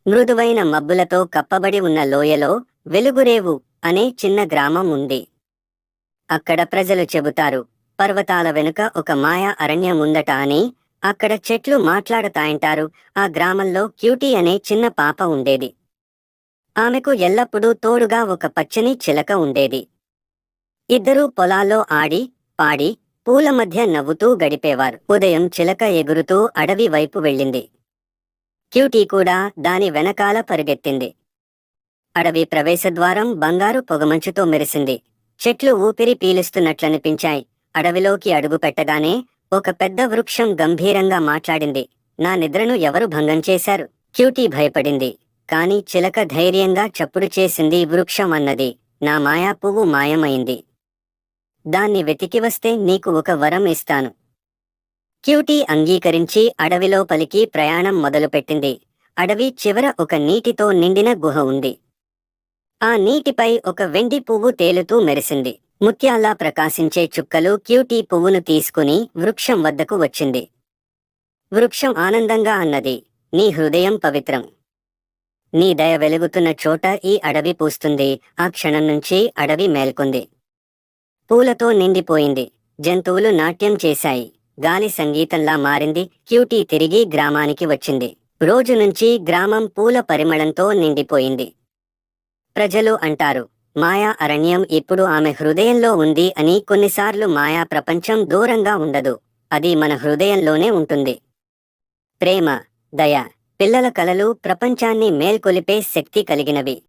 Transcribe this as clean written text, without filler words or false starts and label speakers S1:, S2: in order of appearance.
S1: మృదువైన మబ్బులతో కప్పబడి ఉన్న లోయలో వెలుగురేవు అనే చిన్న గ్రామం ఉంది. అక్కడ ప్రజలు చెబుతారు, పర్వతాల వెనుక ఒక మాయా అరణ్యం ఉందట అని. అక్కడ చెట్లు మాట్లాడతాయంటారు. ఆ గ్రామంలో క్యూటీ అనే చిన్న పాప ఉండేది. ఆమెకు ఎల్లప్పుడూ తోడుగా ఒక పచ్చని చిలక ఉండేది. ఇద్దరూ పొలాల్లో ఆడి పాడి పూల మధ్య నవ్వుతూ గడిపేవారు. ఉదయం చిలక ఎగురుతూ అడవి వైపు వెళ్ళింది. క్యూటీ కూడా దాని వెనకాల పరుగెత్తింది. అడవి ప్రవేశద్వారం బంగారు పొగమంచుతో మెరిసింది. చెట్లు ఊపిరి పీలుస్తున్నట్లనిపించాయి. అడవిలోకి అడుగు పెట్టగానే ఒక పెద్ద వృక్షం గంభీరంగా మాట్లాడింది. నా నిద్రను ఎవరు భంగం చేశారు? క్యూటీ భయపడింది. కాని చిలక ధైర్యంగా చప్పుడు చేసింది. వృక్షం అన్నది, నా మాయా పువ్వు మాయమైంది. దాన్ని వెతికివస్తే నీకు ఒక వరం ఇస్తాను. క్యూటీ అంగీకరించి అడవిలోపలికి ప్రయాణం మొదలుపెట్టింది. అడవి చివర ఒక నీటితో నిండిన గుహ ఉంది. ఆ నీటిపై ఒక వెండి పువ్వు తేలుతూ మెరిసింది. ముత్యాల్లా ప్రకాశించే చుక్కలు క్యూటీ పువ్వును తీసుకుని వృక్షం వద్దకు వచ్చింది. వృక్షం ఆనందంగా అన్నది, నీ హృదయం పవిత్రం. నీ దయ వెలుగుతున్న చోట ఈ అడవి పూస్తుంది. ఆ క్షణం నుంచి అడవి మేల్కొంది. పూలతో నిండిపోయింది. జంతువులు నాట్యం చేశాయి. గాలి సంగీతంలా మారింది. క్యూటీ తిరిగి గ్రామానికి వచ్చింది. రోజు నుంచి గ్రామం పూల పరిమళంతో నిండిపోయింది. ప్రజలు అంటారు, మాయా అరణ్యం ఇప్పుడు ఆమె హృదయంలో ఉంది అని. కొన్నిసార్లు మాయా ప్రపంచం దూరంగా ఉండదు, అది మన హృదయంలోనే ఉంటుంది. ప్రేమ, దయ, పిల్లల కలలు ప్రపంచాన్ని మేల్కొలిపే శక్తి కలిగినవి.